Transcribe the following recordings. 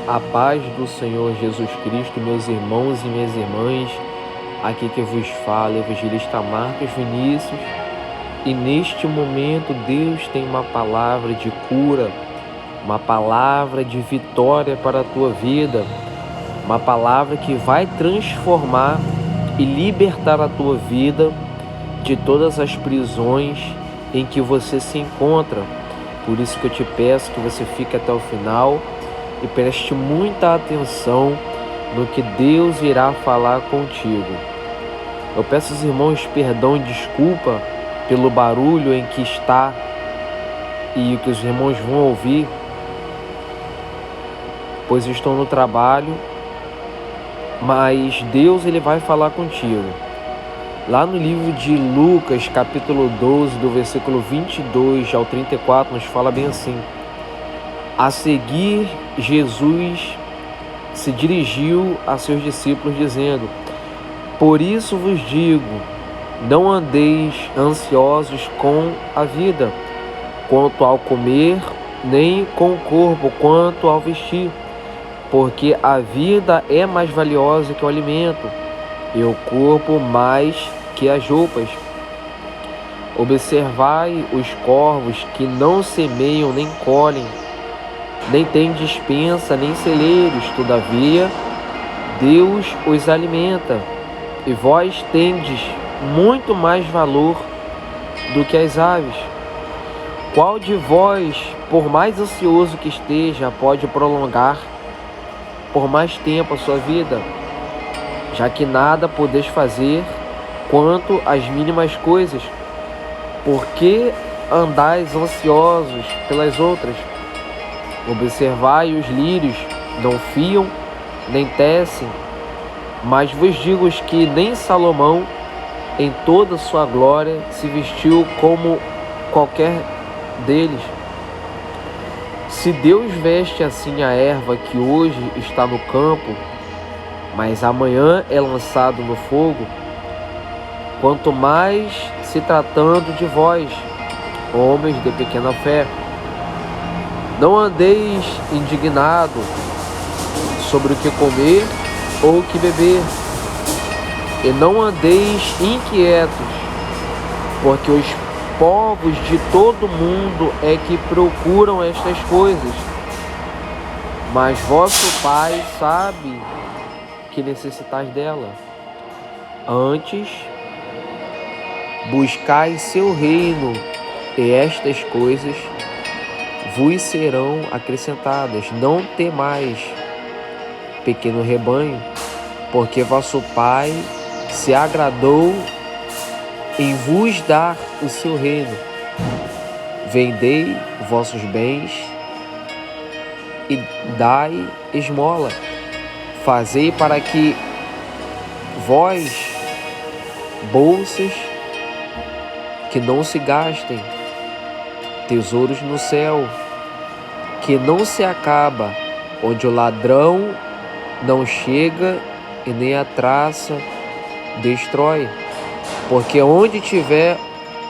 A paz do Senhor Jesus Cristo, meus irmãos e minhas irmãs, aqui que vos fala, evangelista Marcos Vinícius, e neste momento Deus tem uma palavra de cura, uma palavra de vitória para a tua vida, uma palavra que vai transformar e libertar a tua vida de todas as prisões em que você se encontra. Por isso que eu te peço que você fique até o final e preste muita atenção no que Deus irá falar contigo. Eu peço aos irmãos perdão e desculpa pelo barulho em que está e o que os irmãos vão ouvir, pois estou no trabalho, mas Deus ele vai falar contigo. Lá no livro de Lucas, capítulo 12, do versículo 22 ao 34, nos fala bem assim: a seguir, Jesus se dirigiu a seus discípulos dizendo: por isso vos digo, não andeis ansiosos com a vida, quanto ao comer, nem com o corpo, quanto ao vestir, porque a vida é mais valiosa que o alimento, e o corpo mais que as roupas. Observai os corvos que não semeiam nem colhem, nem têm despensa, nem celeiros, todavia Deus os alimenta, e vós tendes muito mais valor do que as aves. Qual de vós, por mais ansioso que esteja, pode prolongar por mais tempo a sua vida? Já que nada podeis fazer quanto às mínimas coisas, por que andais ansiosos pelas outras? Observai os lírios, não fiam, nem tecem, mas vos digo que nem Salomão, em toda sua glória, se vestiu como qualquer deles. Se Deus veste assim a erva que hoje está no campo, mas amanhã é lançado no fogo, quanto mais se tratando de vós, homens de pequena fé. Não andeis indignado sobre o que comer ou o que beber, e não andeis inquietos, porque os povos de todo mundo é que procuram estas coisas, mas vosso Pai sabe que necessitais dela. Antes, buscai seu reino, e estas coisas vos serão acrescentadas. Não temais, pequeno rebanho, porque vosso Pai se agradou em vos dar o seu reino. Vendei vossos bens e dai esmola. Fazei para que vós bolsas que não se gastem, tesouros no céu, que não se acaba, onde o ladrão não chega e nem a traça destrói. Porque onde tiver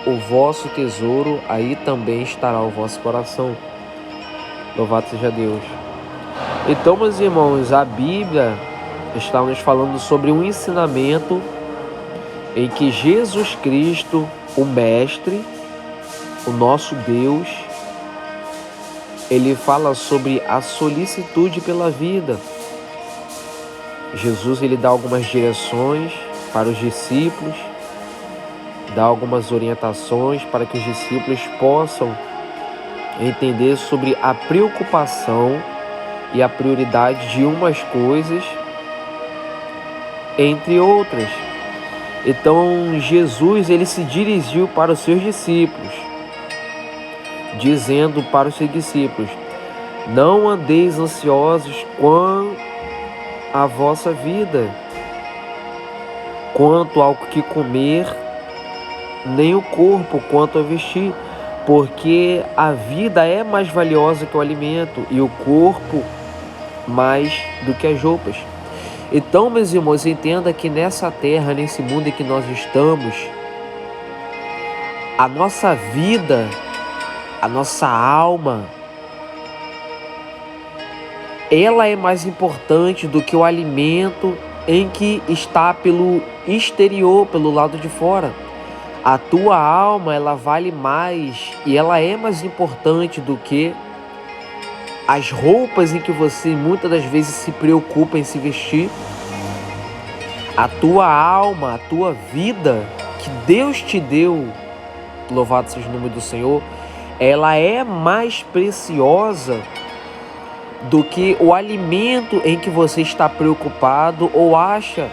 o vosso tesouro, aí também estará o vosso coração. Louvado seja Deus. Então, meus irmãos, a Bíblia está nos falando sobre um ensinamento em que Jesus Cristo, o Mestre, o nosso Deus, ele fala sobre a solicitude pela vida. Jesus ele dá algumas direções para os discípulos, dá algumas orientações para que os discípulos possam entender sobre a preocupação e a prioridade de umas coisas entre outras. Então Jesus ele se dirigiu para os seus discípulos, dizendo para os seus discípulos: não andeis ansiosos quanto à vossa vida, quanto ao que comer, nem o corpo quanto ao vestir, porque a vida é mais valiosa que o alimento, e o corpo mais do que as roupas. Então, meus irmãos, entenda que nessa terra, nesse mundo em que nós estamos, a nossa vida, a nossa alma, ela é mais importante do que o alimento em que está pelo exterior, pelo lado de fora. A tua alma, ela vale mais e ela é mais importante do que as roupas em que você muitas das vezes se preocupa em se vestir. A tua alma, a tua vida que Deus te deu, louvado seja o nome do Senhor, ela é mais preciosa do que o alimento em que você está preocupado ou acha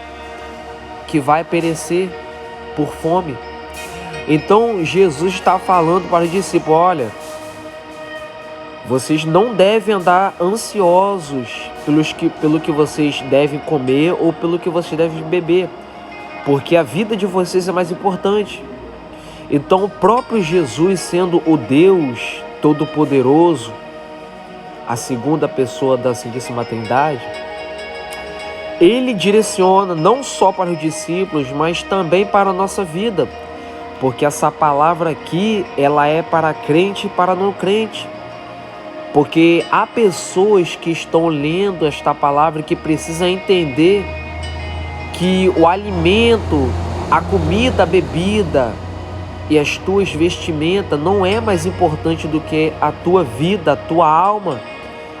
que vai perecer por fome. Então Jesus está falando para os discípulos: olha, vocês não devem andar ansiosos pelo que vocês devem comer ou pelo que vocês devem beber, porque a vida de vocês é mais importante. Então o próprio Jesus, sendo o Deus Todo-Poderoso, a segunda pessoa da Santíssima Trindade, ele direciona não só para os discípulos, mas também para a nossa vida, porque essa palavra aqui, ela é para crente e para não crente. Porque há pessoas que estão lendo esta palavra que precisam entender que o alimento, a comida, a bebida e as tuas vestimentas não é mais importante do que a tua vida, a tua alma,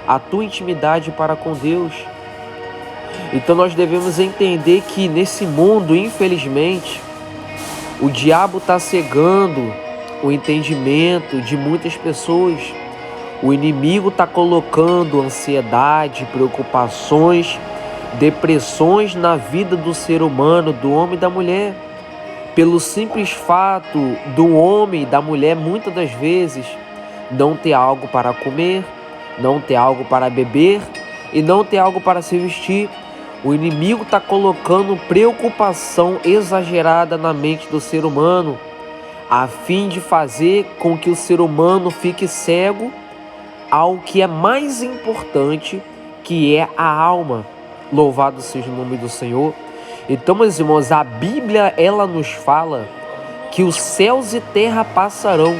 a tua intimidade para com Deus. Então nós devemos entender que nesse mundo, infelizmente, o diabo está cegando o entendimento de muitas pessoas. O inimigo está colocando ansiedade, preocupações, depressões na vida do ser humano, do homem e da mulher. Pelo simples fato do homem e da mulher, muitas das vezes, não ter algo para comer, não ter algo para beber e não ter algo para se vestir. O inimigo está colocando preocupação exagerada na mente do ser humano, a fim de fazer com que o ser humano fique cego ao que é mais importante, que é a alma. Louvado seja o nome do Senhor. Então, meus irmãos, a Bíblia, ela nos fala que os céus e terra passarão,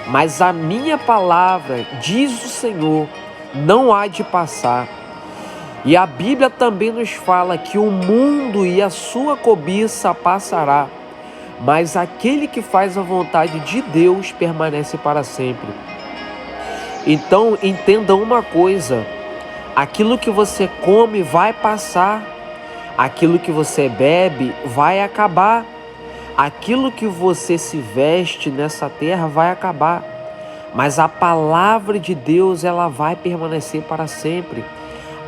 mas a minha palavra, diz o Senhor, não há de passar. E a Bíblia também nos fala que o mundo e a sua cobiça passará, mas aquele que faz a vontade de Deus permanece para sempre. Então, entenda uma coisa: aquilo que você come vai passar, aquilo que você bebe vai acabar, aquilo que você se veste nessa terra vai acabar, mas a palavra de Deus, ela vai permanecer para sempre.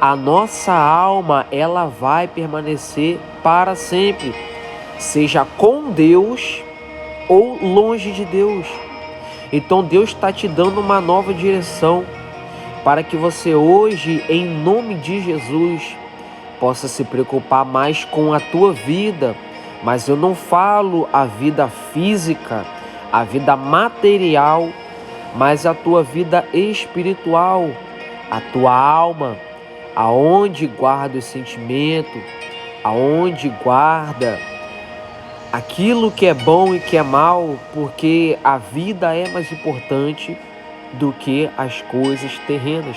A nossa alma, ela vai permanecer para sempre, seja com Deus ou longe de Deus. Então Deus está te dando uma nova direção para que você hoje, em nome de Jesus, possa se preocupar mais com a tua vida. Mas eu não falo a vida física, a vida material, mas a tua vida espiritual, a tua alma, aonde guarda o sentimento, aonde guarda aquilo que é bom e que é mal, porque a vida é mais importante do que as coisas terrenas.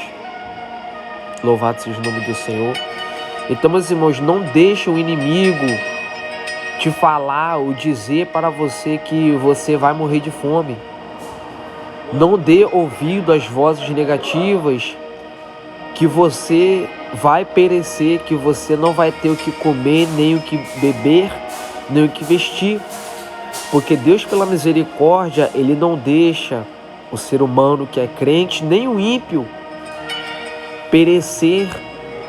Louvado seja o nome do Senhor. Então, meus irmãos, não deixe o inimigo te falar ou dizer para você que você vai morrer de fome. Não dê ouvido às vozes negativas que você vai perecer, que você não vai ter o que comer, nem o que beber, nem o que vestir. Porque Deus, pela misericórdia, Ele não deixa o ser humano que é crente, nem o ímpio, perecer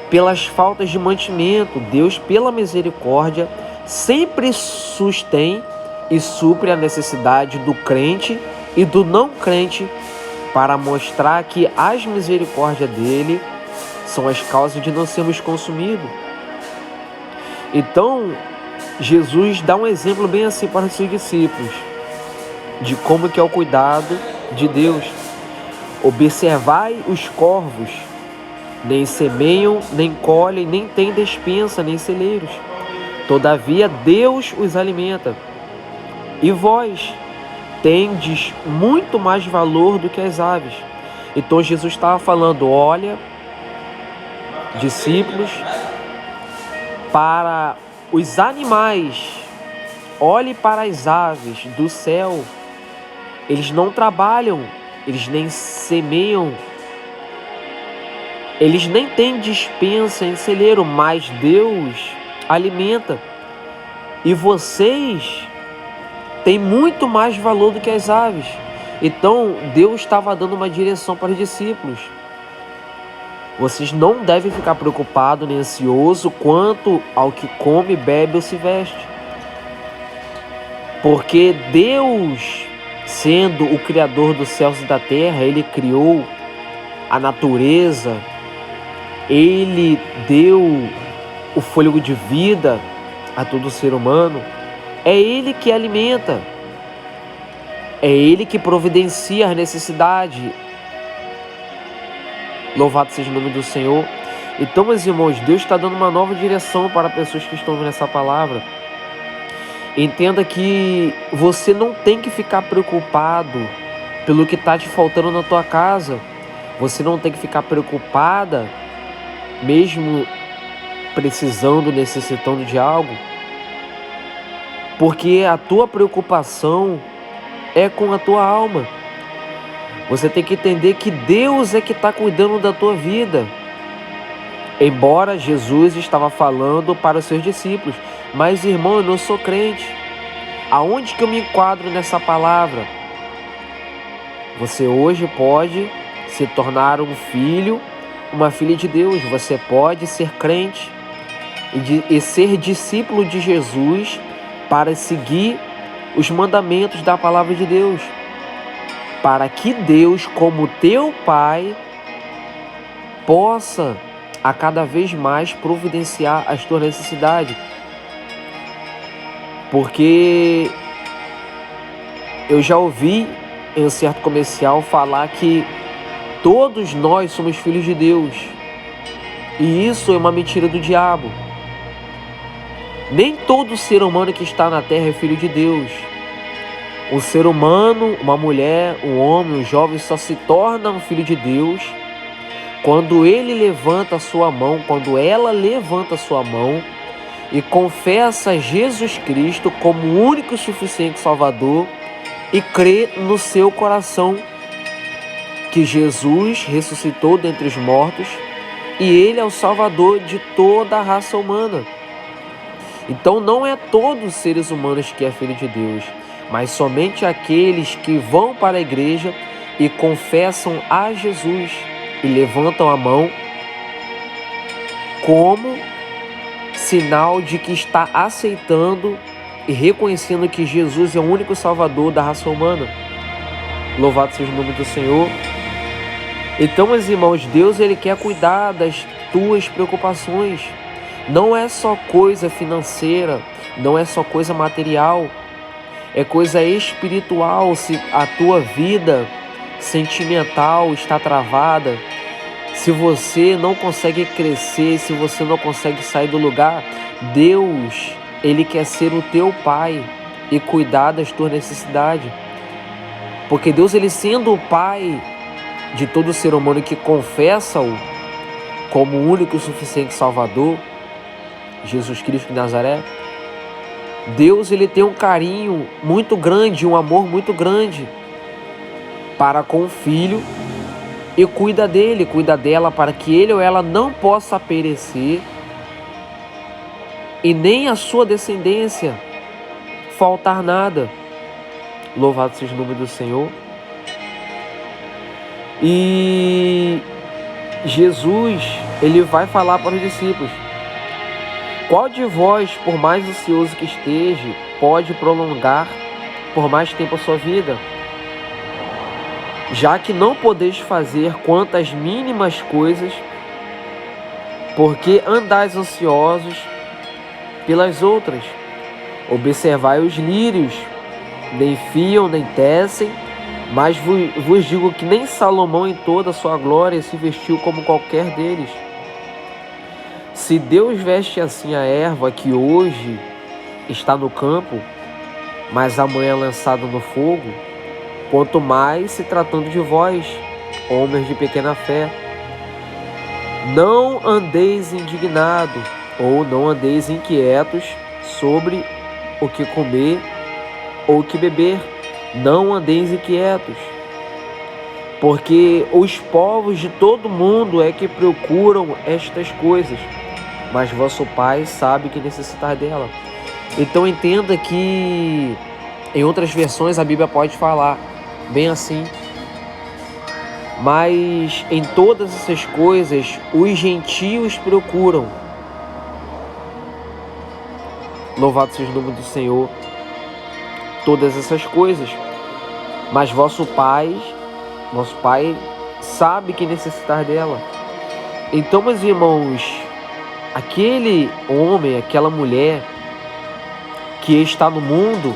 pelas faltas de mantimento. Deus, pela misericórdia, sempre sustém e supre a necessidade do crente e do não crente, para mostrar que as misericórdias dele são as causas de não sermos consumidos. Então, Jesus dá um exemplo bem assim para os seus discípulos, de como que é o cuidado de Deus. Observai os corvos, nem semeiam, nem colhem, nem têm despensa, nem celeiros. Todavia Deus os alimenta. E vós tendes muito mais valor do que as aves. Então Jesus estava falando: olha, discípulos, para os animais. Olhe para as aves do céu. Eles não trabalham, eles nem semeiam, eles nem têm despensa em celeiro, mas Deus alimenta. E vocês têm muito mais valor do que as aves. Então, Deus estava dando uma direção para os discípulos. Vocês não devem ficar preocupados nem ansiosos quanto ao que come, bebe ou se veste. Porque Deus, sendo o Criador dos céus e da terra, Ele criou a natureza, Ele deu o fôlego de vida a todo ser humano. É Ele que alimenta, é Ele que providencia as necessidades. Louvado seja o nome do Senhor. Então, meus irmãos, Deus está dando uma nova direção para pessoas que estão ouvindo essa palavra. Entenda que você não tem que ficar preocupado pelo que está te faltando na tua casa. Você não tem que ficar preocupada, mesmo precisando, necessitando de algo, porque a tua preocupação é com a tua alma. Você tem que entender que Deus é que está cuidando da tua vida. Embora Jesus estava falando para os seus discípulos, mas irmão, eu não sou crente. Aonde que eu me enquadro nessa palavra? Você hoje pode se tornar um filho, uma filha de Deus. Você pode ser crente e ser discípulo de Jesus para seguir os mandamentos da palavra de Deus. Para que Deus, como teu Pai, possa a cada vez mais providenciar as tuas necessidades. Porque eu já ouvi em um certo comercial falar que todos nós somos filhos de Deus. E isso é uma mentira do diabo. Nem todo ser humano que está na terra é filho de Deus. Um ser humano, uma mulher, um homem, um jovem só se torna um filho de Deus quando ele levanta a sua mão, quando ela levanta a sua mão e confessa Jesus Cristo como o único e suficiente Salvador e crê no seu coração que Jesus ressuscitou dentre os mortos e Ele é o Salvador de toda a raça humana. Então não é todos os seres humanos que é filho de Deus, mas somente aqueles que vão para a igreja e confessam a Jesus e levantam a mão como sinal de que está aceitando e reconhecendo que Jesus é o único Salvador da raça humana. Louvado seja o nome do Senhor. Então, meus irmãos, Deus ele quer cuidar das tuas preocupações. Não é só coisa financeira, não é só coisa material, é coisa espiritual. Se a tua vida sentimental está travada, se você não consegue crescer, se você não consegue sair do lugar, Deus, Ele quer ser o teu Pai e cuidar das tuas necessidades. Porque Deus, Ele sendo o Pai de todo ser humano que confessa-o como o único e suficiente Salvador, Jesus Cristo de Nazaré, Deus, Ele tem um carinho muito grande, um amor muito grande para com o Filho, e cuida dele, cuida dela, para que ele ou ela não possa perecer e nem a sua descendência faltar nada. Louvado seja o nome do Senhor. E Jesus, ele vai falar para os discípulos: qual de vós, por mais ansioso que esteja, pode prolongar por mais tempo a sua vida? Já que não podeis fazer quantas mínimas coisas, porque andais ansiosos pelas outras. Observai os lírios, nem fiam, nem tecem, mas vos digo que nem Salomão em toda a sua glória se vestiu como qualquer deles. Se Deus veste assim a erva que hoje está no campo, mas amanhã é lançada no fogo, quanto mais se tratando de vós, homens de pequena fé. Não andeis indignado, ou não andeis inquietos sobre o que comer ou o que beber. Não andeis inquietos, porque os povos de todo mundo é que procuram estas coisas, mas vosso Pai sabe que necessitar dela. Então entenda que em outras versões a Bíblia pode falar bem assim: mas em todas essas coisas os gentios procuram. Louvado seja o nome do Senhor. Todas essas coisas, mas vosso Pai sabe que necessitar dela. Então, meus irmãos, aquele homem, aquela mulher que está no mundo,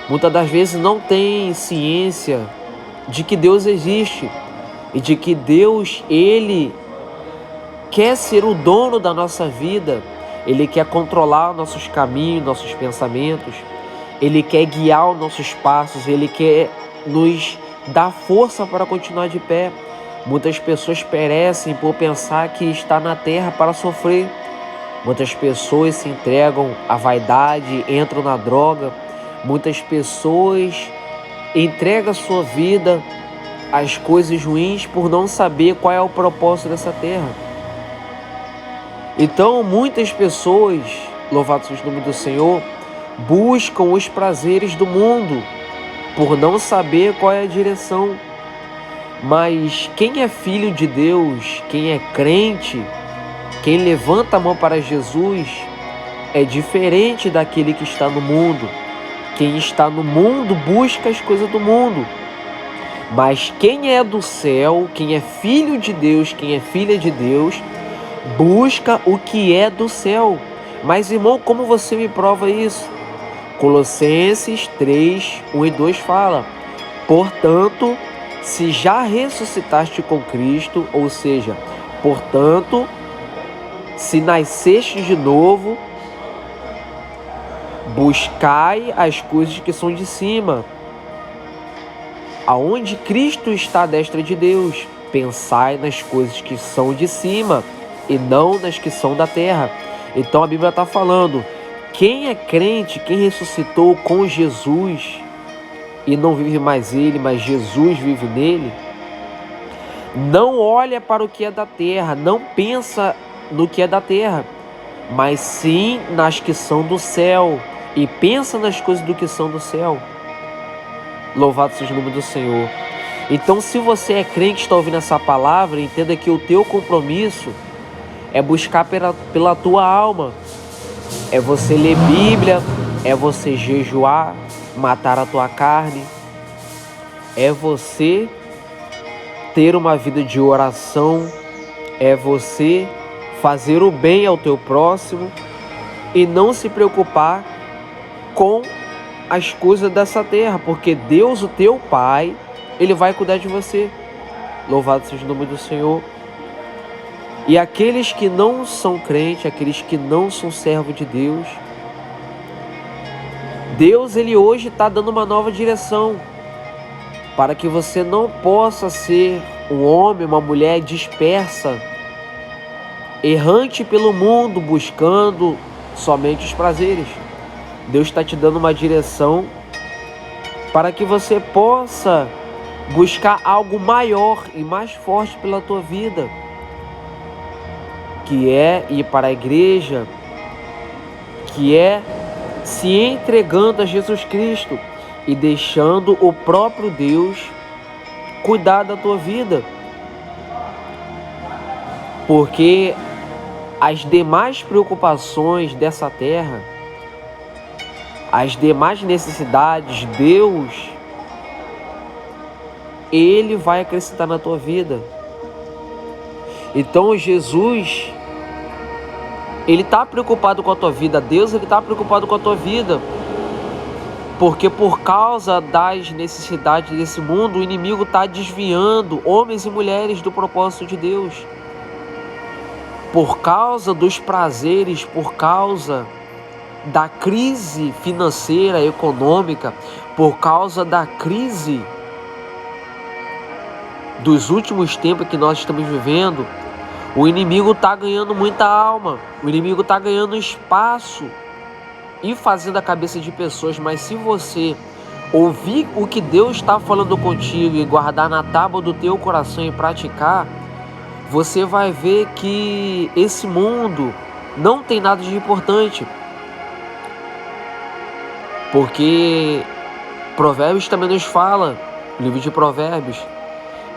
muitas das vezes não tem ciência de que Deus existe e de que Deus, Ele quer ser o dono da nossa vida. Ele quer controlar nossos caminhos, nossos pensamentos. Ele quer guiar os nossos passos. Ele quer nos dar força para continuar de pé. Muitas pessoas perecem por pensar que está na terra para sofrer. Muitas pessoas se entregam à vaidade, entram na droga. Muitas pessoas entregam a sua vida às coisas ruins por não saber qual é o propósito dessa terra. Então, muitas pessoas, louvado seja o nome do Senhor, buscam os prazeres do mundo por não saber qual é a direção. Mas quem é filho de Deus, quem é crente, quem levanta a mão para Jesus, é diferente daquele que está no mundo. Quem está no mundo busca as coisas do mundo. Mas quem é do céu, quem é filho de Deus, quem é filha de Deus, busca o que é do céu. Mas, irmão, como você me prova isso? Colossenses 3, 1 e 2 fala: portanto, se já ressuscitaste com Cristo, ou seja, portanto, se nasceste de novo, buscai as coisas que são de cima, aonde Cristo está à destra de Deus. Pensai nas coisas que são de cima e não nas que são da terra. Então a Bíblia está falando: quem é crente, quem ressuscitou com Jesus e não vive mais ele, mas Jesus vive nele, não olha para o que é da terra, não pensa no que é da terra, mas sim nas que são do céu, e pensa nas coisas do que são do céu. Louvado seja o nome do Senhor. Então, se você é crente e está ouvindo essa palavra, entenda que o teu compromisso é buscar pela tua alma. É você ler Bíblia, é você jejuar, matar a tua carne, é você ter uma vida de oração, é você fazer o bem ao teu próximo e não se preocupar com as coisas dessa terra, porque Deus, o teu Pai, Ele vai cuidar de você. Louvado seja o nome do Senhor. E aqueles que não são crentes, aqueles que não são servos de Deus, Deus, Ele hoje está dando uma nova direção para que você não possa ser um homem, uma mulher dispersa, errante pelo mundo, buscando somente os prazeres. Deus está te dando uma direção para que você possa buscar algo maior e mais forte pela tua vida, que é ir para a igreja, que é se entregando a Jesus Cristo e deixando o próprio Deus cuidar da tua vida. Porque as demais preocupações dessa terra, as demais necessidades, Deus, Ele vai acrescentar na tua vida. Então Jesus, Ele está preocupado com a tua vida. Deus, Ele está preocupado com a tua vida. Porque por causa das necessidades desse mundo, o inimigo está desviando homens e mulheres do propósito de Deus. Por causa dos prazeres, por causa da crise financeira, econômica, por causa da crise dos últimos tempos que nós estamos vivendo, O inimigo está ganhando muita alma, o inimigo está ganhando espaço e fazendo a cabeça de pessoas, mas se você ouvir o que Deus está falando contigo e guardar na tábua do teu coração e praticar, você vai ver que esse mundo não tem nada de importante. Porque Provérbios também nos fala, livro de Provérbios,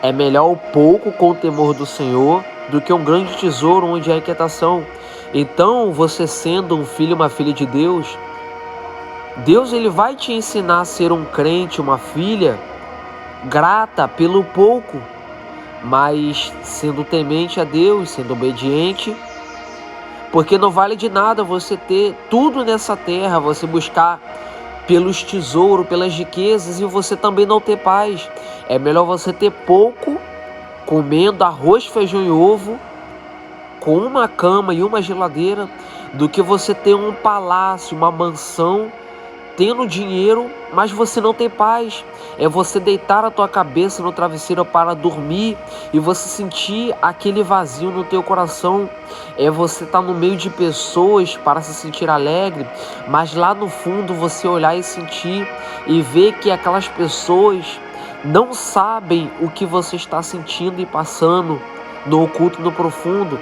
é melhor o pouco com o temor do Senhor do que um grande tesouro onde há inquietação. Então, você sendo um filho, uma filha de Deus, Deus ele vai te ensinar a ser um crente, uma filha grata pelo pouco, mas sendo temente a Deus, sendo obediente, porque não vale de nada você ter tudo nessa terra, você buscar pelos tesouros, pelas riquezas e você também não ter paz. É melhor você ter pouco, comendo arroz, feijão e ovo, com uma cama e uma geladeira, do que você ter um palácio, uma mansão, tendo dinheiro, mas você não tem paz. É você deitar a tua cabeça no travesseiro para dormir e você sentir aquele vazio no teu coração. É você estar no meio de pessoas para se sentir alegre, mas lá no fundo você olhar e sentir e ver que aquelas pessoas não sabem o que você está sentindo e passando no oculto, no profundo.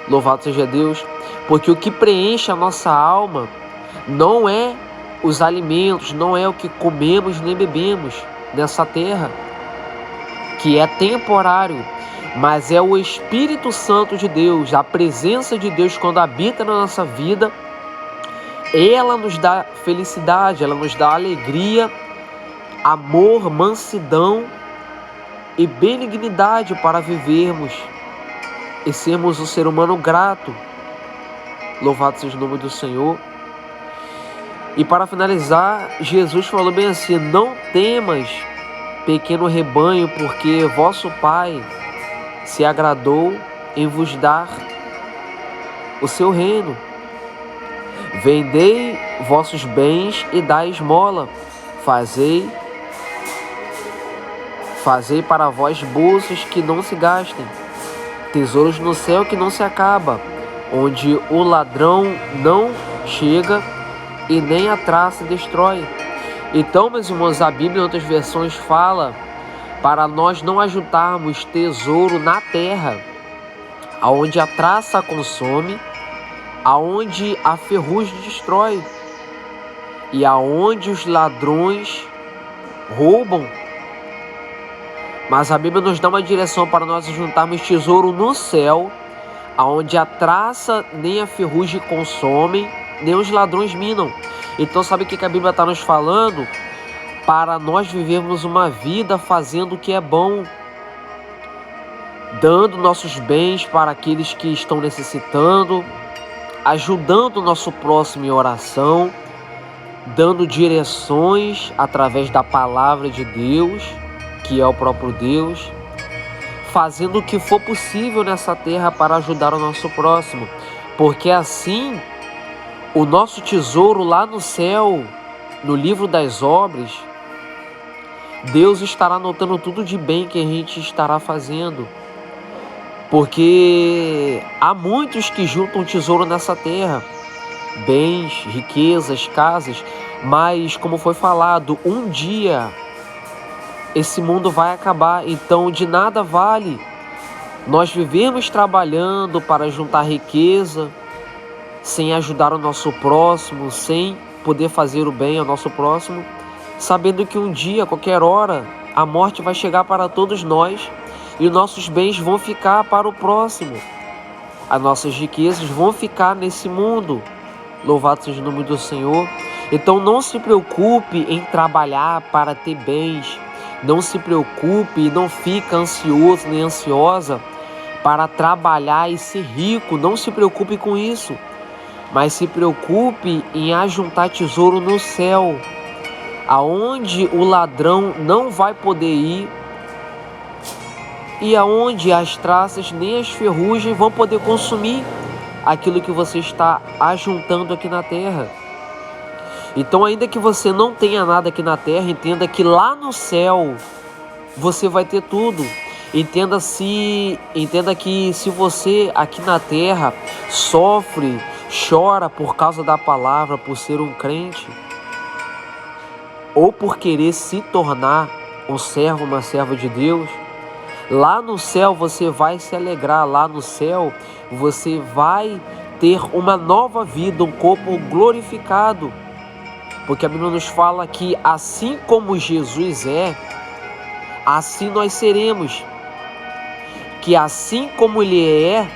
Louvado seja Deus, porque o que preenche a nossa alma não é os alimentos, não é o que comemos nem bebemos nessa terra, que é temporário, mas é o Espírito Santo de Deus, a presença de Deus quando habita na nossa vida. Ela nos dá felicidade, ela nos dá alegria, amor, mansidão e benignidade para vivermos e sermos um ser humano grato. Louvado seja o nome do Senhor. E para finalizar, Jesus falou bem assim: não temas, pequeno rebanho, porque vosso Pai se agradou em vos dar o seu reino. Vendei vossos bens e dai esmola. Fazei para vós bolsas que não se gastem, tesouros no céu que não se acaba, onde o ladrão não chega e nem a traça destrói. Então, meus irmãos, a Bíblia em outras versões fala para nós não ajuntarmos tesouro na terra, aonde a traça consome, aonde a ferrugem destrói e aonde os ladrões roubam. Mas a Bíblia nos dá uma direção para nós juntarmos tesouro no céu, aonde a traça nem a ferrugem consomem, nem os ladrões minam. Então sabe o que a Bíblia está nos falando? Para nós vivermos uma vida fazendo o que é bom, dando nossos bens para aqueles que estão necessitando, ajudando o nosso próximo em oração, dando direções através da palavra de Deus, que é o próprio Deus, fazendo o que for possível nessa terra para ajudar o nosso próximo, porque assim o nosso tesouro lá no céu, no livro das obras, Deus estará anotando tudo de bem que a gente estará fazendo. Porque há muitos que juntam tesouro nessa terra, bens, riquezas, casas, mas como foi falado, um dia esse mundo vai acabar, então de nada vale nós vivermos trabalhando para juntar riqueza, sem ajudar o nosso próximo, sem poder fazer o bem ao nosso próximo, sabendo que um dia, a qualquer hora, a morte vai chegar para todos nós e os nossos bens vão ficar para o próximo. As nossas riquezas vão ficar nesse mundo. Louvado seja o nome do Senhor. Então não se preocupe em trabalhar para ter bens. Não se preocupe e não fica ansioso nem ansiosa para trabalhar e ser rico. Não se preocupe com isso. Mas se preocupe em ajuntar tesouro no céu, aonde o ladrão não vai poder ir e aonde as traças nem as ferrugens vão poder consumir aquilo que você está ajuntando aqui na terra. Então, ainda que você não tenha nada aqui na terra, entenda que lá no céu você vai ter tudo. Entenda que se você aqui na terra sofre, chora por causa da palavra, por ser um crente, ou por querer se tornar um servo, uma serva de Deus, lá no céu você vai se alegrar, lá no céu você vai ter uma nova vida, um corpo glorificado. Porque a Bíblia nos fala que assim como Jesus é, assim nós seremos. Que assim como Ele é,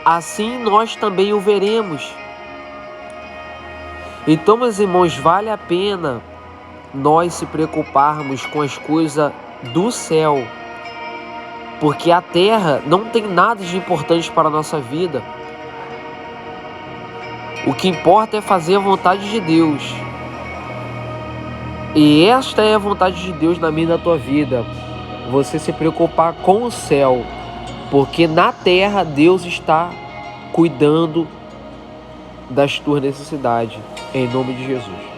assim nós também o veremos. Então, meus irmãos, vale a pena nós se preocuparmos com as coisas do céu, porque a terra não tem nada de importante para a nossa vida. O que importa é fazer a vontade de Deus. E esta é a vontade de Deus na minha e na tua vida. Você se preocupar com o céu, porque na terra Deus está cuidando das tuas necessidades. Em nome de Jesus.